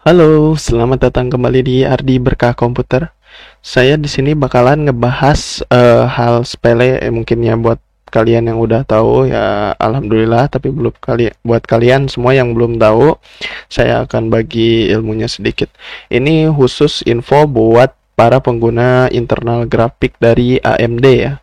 Halo, selamat datang kembali di Ardi Berkah Komputer. Saya di sini bakalan ngebahas hal sepele mungkin ya buat kalian yang udah tahu ya alhamdulillah, tapi belum buat kalian semua yang belum tahu, saya akan bagi ilmunya sedikit. Ini khusus info buat para pengguna internal grafik dari AMD ya.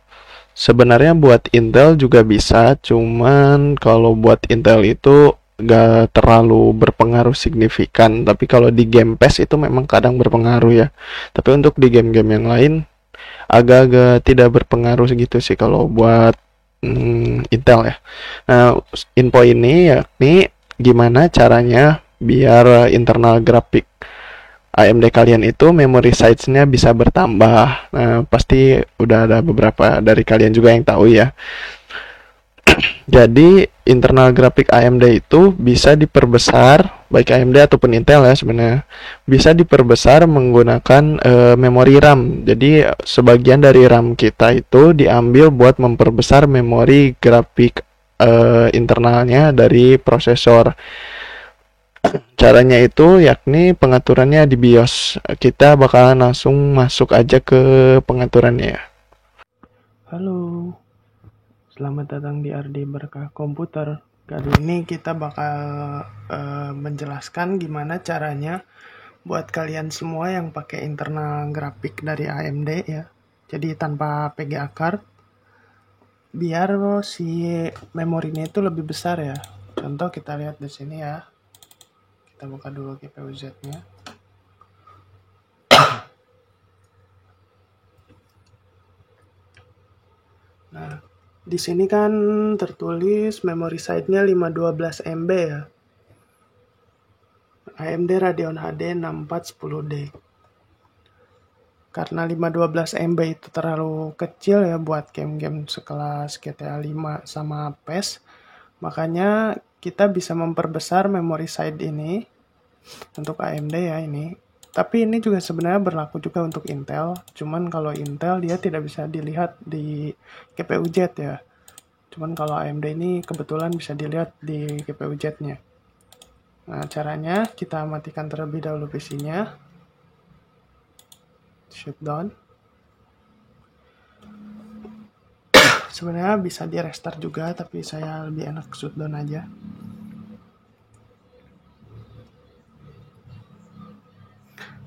Sebenarnya buat Intel juga bisa, cuman kalau buat Intel itu gak terlalu berpengaruh signifikan. Tapi kalau di Game Pass itu memang kadang berpengaruh ya. Tapi untuk di game-game yang lain agak-agak tidak berpengaruh segitu sih kalau buat Intel ya. Nah, info ini yakni gimana caranya biar internal grafik AMD kalian itu memory size-nya bisa bertambah. Nah, pasti udah ada beberapa dari kalian juga yang tahu ya. Jadi, internal grafik AMD itu bisa diperbesar, baik AMD ataupun Intel ya sebenarnya. Bisa diperbesar menggunakan memori RAM. Jadi, sebagian dari RAM kita itu diambil buat memperbesar memori grafik internalnya dari prosesor. Caranya itu yakni pengaturannya di BIOS. Kita bakalan langsung masuk aja ke pengaturannya ya. Halo, selamat datang di Ardi Berkah Komputer. Kali ini kita bakal menjelaskan gimana caranya buat kalian semua yang pakai internal grafik dari AMD ya. Jadi tanpa VGA card, biar si memorinya itu lebih besar ya. Contoh kita lihat di sini ya. Kita buka dulu GPU Z-nya. Nah, di sini kan tertulis memory size-nya 512 MB ya. AMD Radeon HD 6410D. Karena 512 MB itu terlalu kecil ya buat game-game sekelas GTA 5 sama PES, makanya kita bisa memperbesar memory size ini untuk AMD ya ini. Tapi ini juga sebenarnya berlaku juga untuk Intel, cuman kalau Intel dia tidak bisa dilihat di GPU Z ya. Cuman kalau AMD ini kebetulan bisa dilihat di GPU Z-nya. Nah, caranya kita matikan terlebih dahulu PC-nya. Shutdown. Sebenarnya bisa di restart juga, tapi saya lebih enak shutdown aja.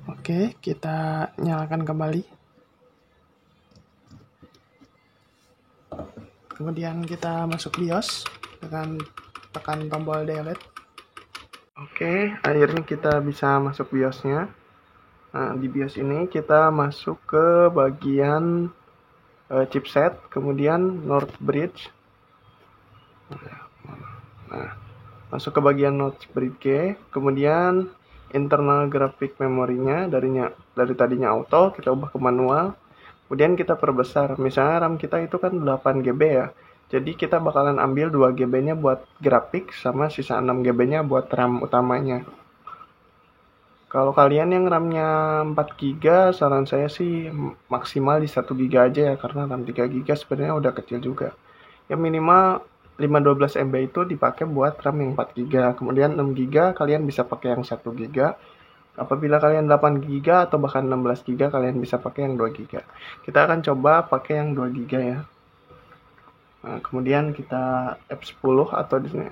Oke, kita nyalakan kembali. Kemudian kita masuk BIOS dengan tekan tombol delete. Oke, akhirnya kita bisa masuk BIOS-nya. Nah, di BIOS ini kita masuk ke bagian chipset, kemudian North Bridge. Nah, masuk ke bagian North Bridge, kemudian internal graphic memorinya dari tadinya auto kita ubah ke manual. Kemudian kita perbesar. Misalnya RAM kita itu kan 8 GB ya. Jadi kita bakalan ambil 2 GB-nya buat grafik sama sisa 6 GB-nya buat RAM utamanya. Kalau kalian yang RAM-nya 4 GB, saran saya sih maksimal di 1 GB aja ya, karena RAM 3 GB sebenarnya udah kecil juga. Ya minimal 512 MB itu dipakai buat RAM yang 4 GB. Kemudian 6 GB kalian bisa pakai yang 1 GB. Apabila kalian 8 GB atau bahkan 16 GB, kalian bisa pakai yang 2 GB. Kita akan coba pakai yang 2 GB ya. Nah, kemudian kita F10 atau di sini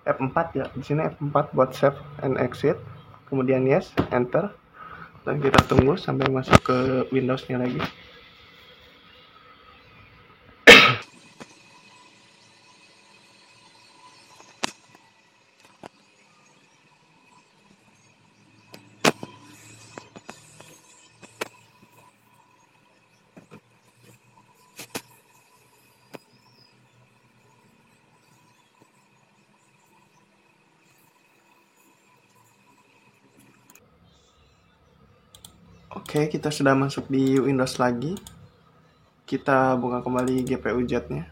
F4 ya. Di sini F4 buat save and exit. Kemudian yes, enter. Dan kita tunggu sampai masuk ke Windows-nya lagi. Oke, kita sudah masuk di Windows lagi. Kita buka kembali GPU Z-nya.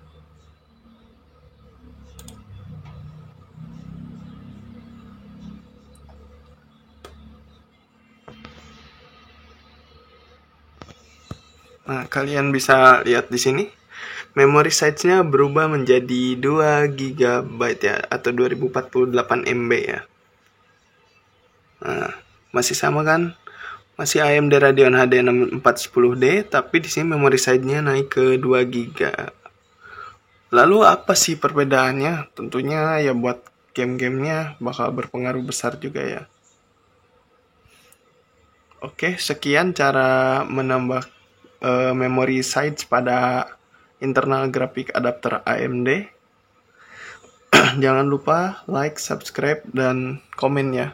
Nah, kalian bisa lihat di sini. Memory size-nya berubah menjadi 2 GB ya, atau 2048 MB ya. Nah, Masih sama kan? Masih AMD Radeon HD 6410D, tapi di sini memori size-nya naik ke 2 GB. Lalu apa sih perbedaannya? Tentunya ya buat game-gamenya bakal berpengaruh besar juga ya. Oke, sekian cara menambah memory size pada internal graphic adapter AMD. Jangan lupa like, subscribe, dan komen ya.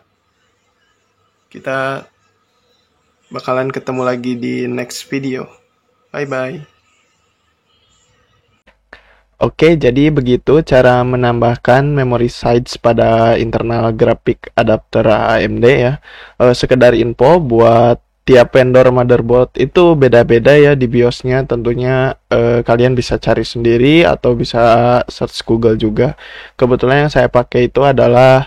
Kita bakalan ketemu lagi di next video. Bye-bye. Oke, jadi begitu cara menambahkan memory size pada internal graphic adapter AMD ya. Sekedar info buat tiap vendor motherboard itu beda-beda ya di BIOSnya. Tentunya kalian bisa cari sendiri atau bisa search Google juga. Kebetulan yang saya pakai itu adalah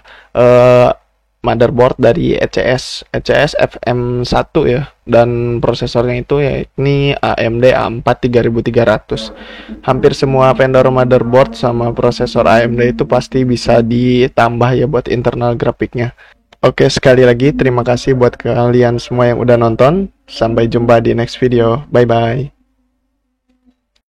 motherboard dari ECS FM1 ya, dan prosesornya itu yakni AMD A4 3300. Hampir semua vendor motherboard sama prosesor AMD itu pasti bisa ditambah ya buat internal grafiknya. Oke, sekali lagi terima kasih buat kalian semua yang udah nonton. Sampai jumpa di next video. Bye bye.